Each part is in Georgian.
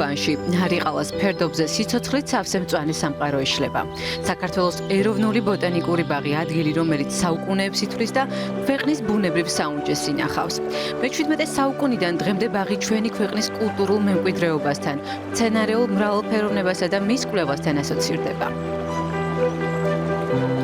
რეგიონში ნარიყალას ფერდობზე სიცოცხლით სავსე მწვანე სამყარო ეშლება. საქართველოს ეროვნული ბოტანიკური ბაღი ადგილი, რომელიც საუკუნეებს ითვლის და ქვეყნის ბუნებრივ საუნჯეს ინახავს. მე-17 საუკუნიდან დღემდე ბაღი ჩვენი ქვეყნის კულტურულ მემკვიდრეობასთან, მცენარეულ მრავალფეროვნებასა და მის კვლევასთან ასოცირდება.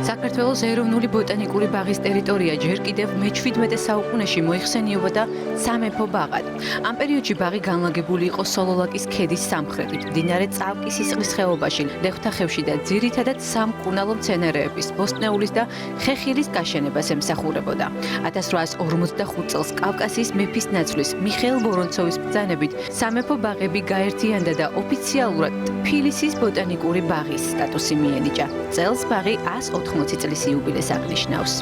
საქართველოს ეროვნული ბოტანიკური ბაღის ტერიტორია ჯერ კიდევ მე-17 საუკუნეში მოიხსენიებოდა სამეფო ბაღად. ამ პერიოდში ბაღი განლაგებული იყო სოლოლაკის ქედის სამხრეთით, მდინარე წავკის ისყრის ხეობაში, ლეხვთახევში და ძირითადად სამკურნალო მცენარეების, ბოსტნეულის და ხეხილის გაშენებას ემსახურებოდა. 1845 წელს კავკასიის მეფის ნაცვლის მიხეილ ვორონცოვის ბრძანებით სამეფო ბაღები გაერთიანდა და ოფიციალურად თბილისის ბოტანიკური ბაღის სტატუსი მიენიჭა. წელს ბაღი 180 წლის იუბილეს აღნიშნავს.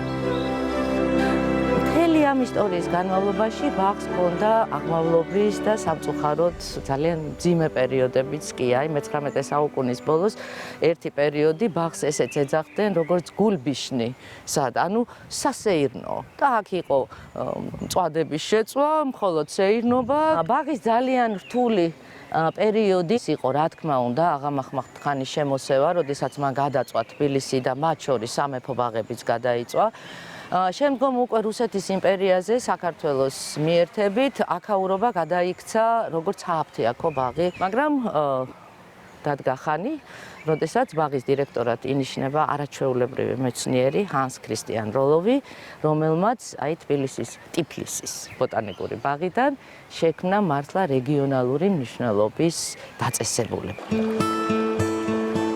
მთელი ამ ისტორიის განმავლობაში ბაღს ჰქონდა აღმავლობის და სამწუხაროდ ძალიან მძიმე პერიოდებიც კი. მე-19 საუკუნის ბოლოს ერთი პერიოდი ბაღს ესეც ეძახდნენ როგორც გულბიშნი, ანუ სასეირნო. და აქ იყო მწვადების შეწვა, მხოლოდ სეირნობა. ბაღის ძალიან რთული პერიოდი იყო, რა თქმა უნდა, აღამახმახტხანის შემოსევა, როდესაც მან გადაწვა თბილისი და მათ შორის სამეფო ბაღებიც გადაიწვა. შემდგომ უკვე რუსეთის იმპერიაზე საქართველოს მიერთებით აქაურობა გადაიქცა როგორც სააფთიაქო ბაღი, მაგრამ დადგა ხანი, როდესაც ბაღის დირექტორად ინიშნება არაჩვეულებრივი მეცნიერი ჰანს ქრისტიან როლოვი, რომელმაც თბილისის ტიფლისის ბოტანიკური ბაღიდან შექმნა მართლა რეგიონალური მნიშვნელობის დაწესებულება.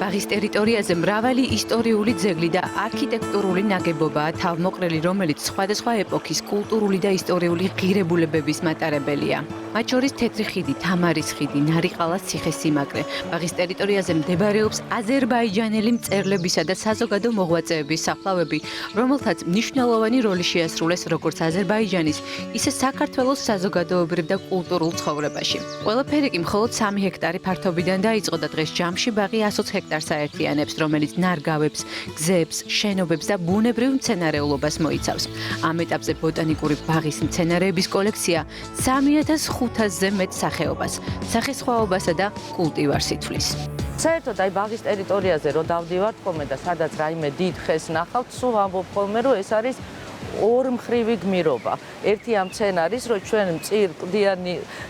ბაღის ტერიტორიაზე მრავალი ისტორიული ძეგლი და არქიტექტურული ნაგებობაა თავმოყრილი, რომელიც სხვადასხვა ეპოქის კულტურული და ისტორიული ღირებულებების მატარებელია. მათ შორის თეთრი ხიდი, თამარის ხიდი, ნარიყალას ციხე-სიმაგრე. ბაღის ტერიტორიაზე მდებარეობს აზერბაიჯანელი მწერლებისა და საზოგადო მოღვაწეების საფლავები, რომელთაც მნიშვნელოვანი როლი შეასრულეს როგორც აზერბაიჯანის, ისე საქართველოს საზოგადოებრივ და კულტურულ ცხოვრებაში. ყველაფერი კი მხოლოდ 3 ჰექტარი ფართობიდან დაიწყო და დღეს ჯამში ბაღი 120 ჰექტარს აერთიანებს, რომელიც ნარგავებს, გზებს, შენობებს და ბუნებრივ მცენარეულობას მოიცავს. ამ ეტაპზე ბოტანიკური ბაღის მცენარეების კოლექცია 3500-ზე მეტ სახეობას, სახესხვაობასა და კულტივარს ითვლის. საერთოდ ბაღის ტერიტორიაზე რო დავდივართ ხოლმე და სადაც რაიმე დიდ ხეს ნახავთ, სულ ამბობ ხოლმე, რომ ეს არის ორმხრივი გმირობა. ერთი ამ მცენარის, რომ ჩვენ მწირ კლდიან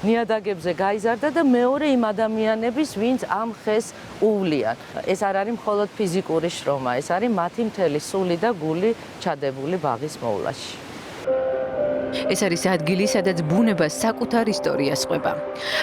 ნიადაგებზე გაიზარდა და მეორე იმ ადამიანების, ვინც ამ ხეს უვლიან. ეს არ არის მხოლოდ ფიზიკური შრომა, ეს არის მათი მთელი სული და გული ჩადებული ბაღის მოვლაში. ეს არის ადგილი, სადაც ბუნება საკუთარ ისტორიას ყვება.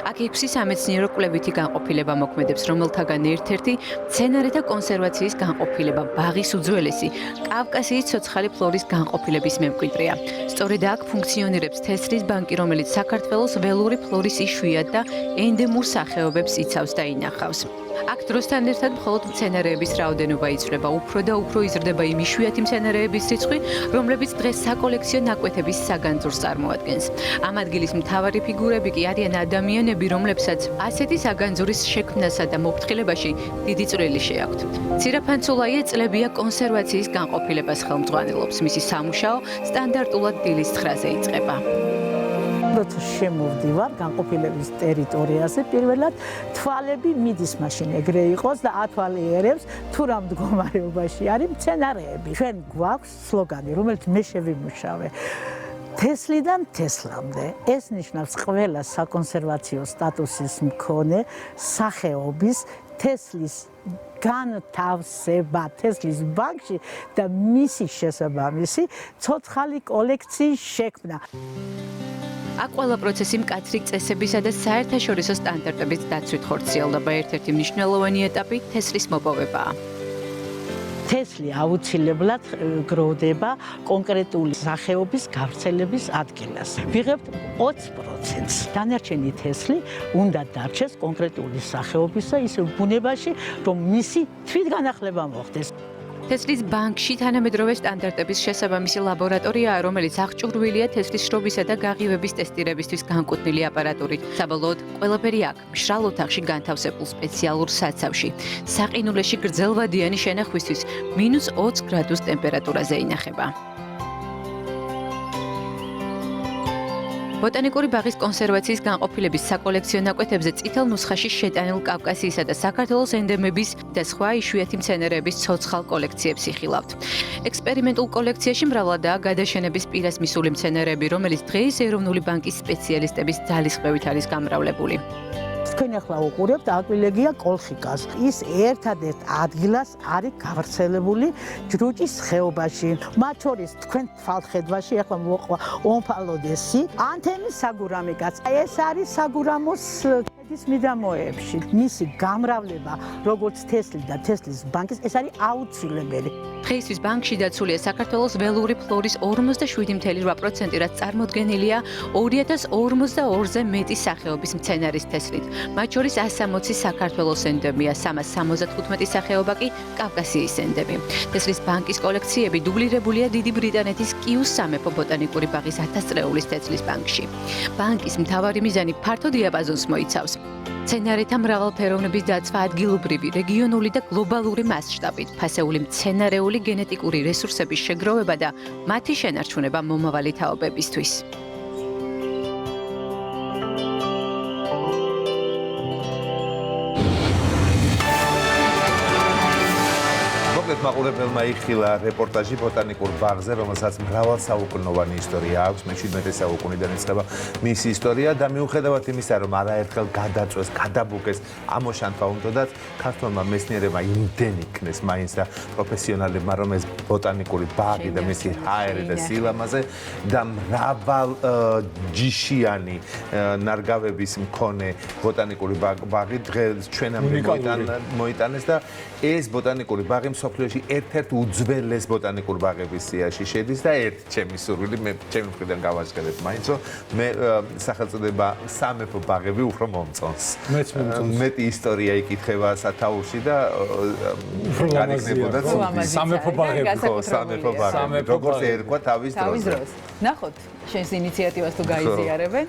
აქ 6 სამეცნიერო კვლევითი განყოფილება მოქმედებს, რომელთაგან ერთ-ერთი მცენარეთა კონსერვაციის განყოფილება, ბაღის უძველესი, კავკასიის ცოცხალი ფლორის განყოფილების მემკვიდრეა. სწორედ აქ ფუნქციონირებს თესლის ბანკი, რომელიც საქართველოს ველური ფლორის იშვიათ და ენდემურ სახეობებს იცავს და ინახავს. აქ დროსთან ერთად მხოლოდ მცენარეების რაოდენობა იცვლება, უფრო და უფრო იზრდება იმ იშვიათი მცენარეების რიცხვი, რომლებიც დღეს საკოლექციო ნაკვეთების საგანძურს წარმოადგენს. ამ ადგილის მთავარი ფიგურები კი არიან ადამიანები, რომლებსაც ასეთი საგანძურის შექმნასა და მოფრთხილებაში დიდი წვლილი შეაქვთ. ცირაფანცულაია წლებია კონსერვაციის განყოფილებას ხელმძღვანელობს. მისი სამუშაო სტანდარტულად დილის 9-ზე იწყება. როცა შემოვდივარ განყოფილების ტერიტორიაზე, პირველად თვალები მიდის მაშინ ეგრე იყოს და ათვალიერებს თუ რა მდგომარეობაში არის მცენარეები. ჩვენ გვაქვს სლოგანი, რომელიც მე შევიმუშავე. თესლიდან თესლამდე. ეს ნიშნავს ყველა საკონსერვაციო სტატუსის მქონე სახეობის თესლის განთავსება თესლის ბანკში და მისი შესაბამისი ცოცხალი კოლექციის შექმნა. აქ ყველა პროცესი მკაცრი წესებისა და საერთაშორისო სტანდარტების დაცვით ხორციელდება. ერთ-ერთი მნიშვნელოვანი ეტაპი თესლის მოპოვებაა. თესლი აუცილებლად გროვდება კონკრეტული სახეობის გავრცელების ადგილას. ვიღებთ 20%. დანარჩენი თესლი უნდა დარჩეს კონკრეტული სახეობისა ისე ბუნებაში, რომ მისი თვითგანახლება მოხდეს. თესლის ბანკში თანამედროვე სტანდარტების შესაბამისი ლაბორატორიაა, რომელიც აღჭურვილია თესლის შრობისა და გაღივების ტესტირებისთვის განკუთვნილი აპარატურით. საბოლოოდ, ყველაფერი აქ, მშრალ ოთახში განთავსებულ სპეციალურ საცავში, საყინულეში გრძელვადიანი შენახვისთვის -20 გრადუს ტემპერატურაზე ინახება. ბოტანიკური ბაღის კონსერვაციის განყოფილების საკოლექციო ნაკვეთებზე წითელ ნუსხაში შეტანილ კავკასიისა და საქართველოს ენდემების და სხვა იშვიათი მცენარეების ცოცხალ კოლექციებს იხილავთ. ექსპერიმენტულ კოლექციაში მრავლადაა გადაშენების პირას მისული მცენარეები, რომელიც დღეს ეროვნული ბანკის სპეციალისტების ძალისხმევით არის გამრავლებული. თქვენ ახლა უყურებთ აკვილეგია კოლხიკას. ის ერთადერთ ადგილას არის გავრცელებული ჯრუჭის ხეობაში. მათ შორის თქვენ თვალხედვაში ახლა მოყვა ონფალოდესი, ანთემის საგურამიკაც. ეს არის საგურამოს ქედის მიდამოებში. მისი გამრავლება, როგორც თესლი და თესლის ბანკის, ეს არის აუცილებელი. დღეისთვის ბანკში დაცულია საქართველოს ველური ფლორის 47.8%, რაც წარმოდგენილია 2052-ზე მეტი სახეობის მცენარის თესლით. მათ შორის 160 საქართველოს ენდემია, 375 სახეობა კი კავკასიის ენდემი. თესლის ბანკის კოლექციები დუბლირებულია დიდი ბრიტანეთის კიუს სამეფო ბოტანიკური ბაღის 1000 წრეულის თესლის ბანკში. ბანკის მთავარი მიზანი ფართო დიაპაზონს მოიცავს. მცენარეთა მრავალფეროვნების დაცვა ადგილობრივი, რეგიონული და გლობალური მასშტაბით, ფასეული მცენარეული გენეტიკური რესურსების შეგროვება და მათი შენარჩუნება მომავალი თაობებისთვის. მაყურებელმა იხილა რეპორტაჟი ბოტანიკურ ბაღზე, რომელსაც მრავალსაუკუნოვანი ისტორია აქვს. მე-17 საუკუნიდან იწყება მისი ისტორია და მიუხედავად იმისა, რომ არაერთხელ გადაწვეს, გადაბუქეს, ამოშანთვა უნდათ, ქართველმა მეცნიერებმა იმდენი იქნეს მაინც და პროფესიონალებმა, რომ ეს ბოტანიკური ბაღი და მისი ჰაერი და სილამაზე და მრავალ ჯიშიანი ნარგავების მქონე ბოტანიკური ბაღი დღეს ჩვენამდე მოიტანეს და ეს ბოტანიკური ბაღი მსოფლიოში ერთ-ერთ უძველეს ბოტანიკურ ბაღების სიაში შედის და ერთი ჩემი სურვილი მე ჩემი მხრიდან გავაჟღერებ მაინც რომ მე სახელწოდება სამეფო ბაღები უფრო მომწონს. მეტი ისტორია იკითხება სათაურში და განეკნებოდა სამეფო ბაღები. სამეფო ბაღები. როგორც ერქვა თავის დროს. ნახოთ შენს ინიციატივას თუ გაიზიარებენ.